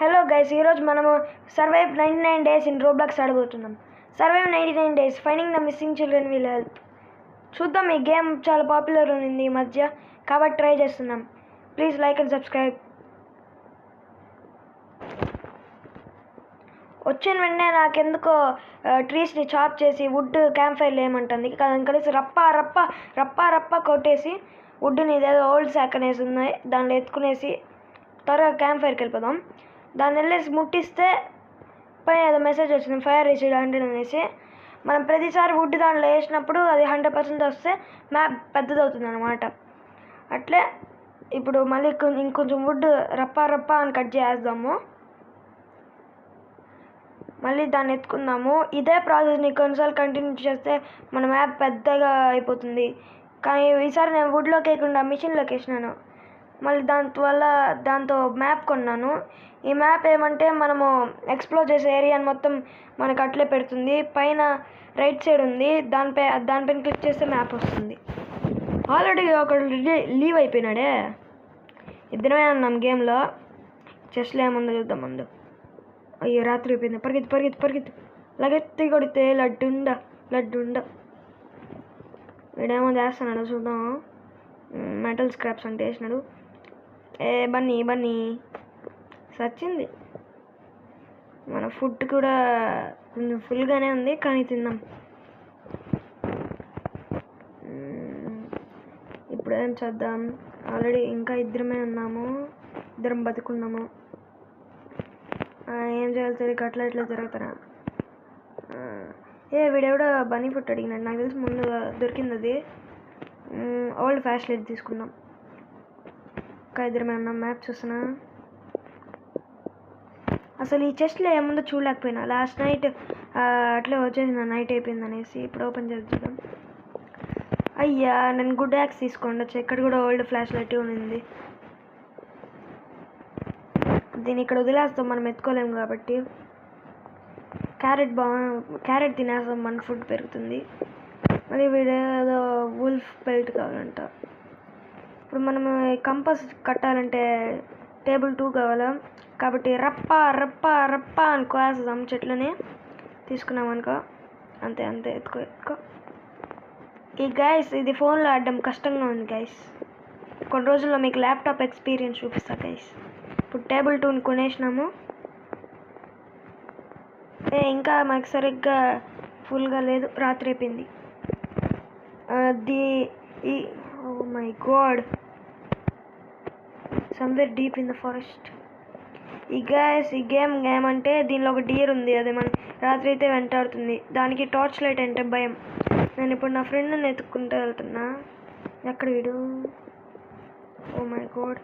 Hello guys, ఈరోజు మనము survive 99 days in Roblox ఆడబోతున్నాం. Survive 99 days finding the missing children will help. చూద్దాం, ఈ గేమ్ చాలా పాపులర్ ఉంది ఈ మధ్య, కాబట్టి ట్రై చేస్తున్నాం. Please like and subscribe. వచ్చిన వెంటనే నాకెందుకో ట్రీస్ని చాప్ చేసి వుడ్ క్యాంప్ ఫైర్ వేయమంటుంది. కలిసి రప్ప రప్ప రప్ప రప్ప కొట్టేసి వుడ్ని ఇదేదో ఓల్డ్ శాక్ అనేసి ఉన్నాయి దాంట్లో ఎత్తుకునేసి త్వరగా క్యాంప్ ఫైర్కి వెళ్ళిపోదాం. దాన్ని వెళ్ళేసి ముట్టిస్తే పైన ఏదో మెసేజ్ వచ్చింది, ఫైర్ రీచ్డ్ 100 అనేసి. మనం ప్రతిసారి వుడ్ దాంట్లో వేసినప్పుడు అది 100% వస్తే మ్యాప్ పెద్దదవుతుంది అనమాట. అట్లే ఇప్పుడు మళ్ళీ ఇంకొంచెం వుడ్ రప్ప రప్ప అని కట్ చేద్దాము. మళ్ళీ దాన్ని ఎత్తుకుందాము. ఇదే ప్రాసెస్ని కొన్నిసార్లు కంటిన్యూ చేస్తే మన మ్యాప్ పెద్దగా అయిపోతుంది. కానీ ఈసారి నేను వుడ్లోకి వేయకుండా మిషన్లోకి వేసినాను. మళ్ళీ దాంతో మ్యాప్ కొన్నాను. ఈ మ్యాప్ ఏమంటే మనము ఎక్స్ప్లోర్ చేసే ఏరియాని మొత్తం మనకు అట్లే పెడుతుంది. పైన రైట్ సైడ్ ఉంది, దానిపైన క్లిక్ చేస్తే మ్యాప్ వస్తుంది. ఆల్రెడీ ఒకడు లీవ్ అయిపోయినాడే. ఇద్దరమే ఉన్నాం గేమ్లో. చెస్లో ఏముందో చూద్దాం ముందు. అయ్యో, రాత్రి అయిపోయింది. పరిగెత్తి పరిగెత్తి పరిగెత్తి లగెత్తి కొడితే లడ్డుండ. వీడేమో చేస్తున్నాడు చూద్దాం. మెటల్ స్క్రాప్స్ అంటే వేసినాడు. బన్నీ సచ్చింది. మన ఫుడ్ కూడా కొంచెం ఫుల్గానే ఉంది, కానీ తిందాం. ఇప్పుడు ఏం చేద్దాం? ఆల్రెడీ ఇంకా ఇద్దరమే ఉన్నాము, ఇద్దరం బతుకున్నాము. ఏం చేయాలి సరిగ్గా ఇట్లా జరుగుతారా? వీడెవడో బన్నీ ఫుడ్ అడిగినాడు. నాకు తెలిసి ముందు దొరికింది అది. ఓల్డ్ ఫ్యాషన్ తీసుకుందాం. ఇంకా ఇద్దరమే ఉన్నాం. మ్యాప్ చూస్తున్నా. అసలు ఈ చెస్ట్లో ఏముందో చూడలేకపోయినా. లాస్ట్ నైట్ అట్లే వచ్చేసిన, నైట్ అయిపోయింది అనేసి. ఇప్పుడు ఓపెన్ చేద్దాం. అయ్యా, నేను గుడ్ యాక్స్ తీసుకోండి. ఇక్కడ కూడా ఓల్డ్ ఫ్లాష్ లైట్ ఉంది. దీన్ని ఇక్కడ వదిలేస్తాం, మనం ఎత్తుకోలేము కాబట్టి. క్యారెట్ తినేస్తాం, మన ఫుడ్ పెరుగుతుంది. మరి వీడేదో వుల్ఫ్ బెల్ట్ కావాలంట. ఇప్పుడు మనం కంపాస్ కట్టాలంటే టేబుల్ 2 కావాలా, కాబట్టి రప్ప రప్ప రప్ప అని కోసేద్దాం. చెట్లని తీసుకున్నాం అనుకో, అంతే ఎత్తుకో. ఈ గైస్, ఇది ఫోన్లో ఆడడం కష్టంగా ఉంది గైస్. కొన్ని రోజుల్లో మీకు ల్యాప్టాప్ ఎక్స్పీరియన్స్ చూపిస్తా గైస్. ఇప్పుడు టేబుల్ 2ని కొనేసినాము. ఇంకా మనకు సరిగ్గా ఫుల్గా లేదు, రాత్రి అయిపోయింది. Oh my God, somewhere deep in the forest. ఈ గేమ్ అంటే దీనిలో ఒక డియర్ ఉంది. అది మన రాత్రి అయితే వెంటాడుతుంది. దానికి టార్చ్ లైట్ అంటే భయం. నేను ఇప్పుడు నా ఫ్రెండ్ని ఎత్తుక్కుంటూ వెళ్తున్నా. ఎక్కడ వీడు? ఓ మై గాడ్,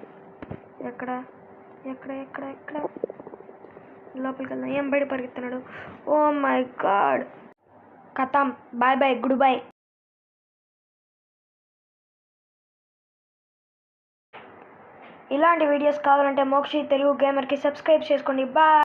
ఎక్కడ లోపలికి వెళ్దాం. ఏం బయట పరిగెత్తున్నాడు? ఓ మై గాడ్, ఖతం. Bye good bye. ఇలాంటి వీడియోస్ కావాలంటే మోక్షి తెలుగు గేమర్కి సబ్స్క్రైబ్ చేసుకోండి. బాయ్.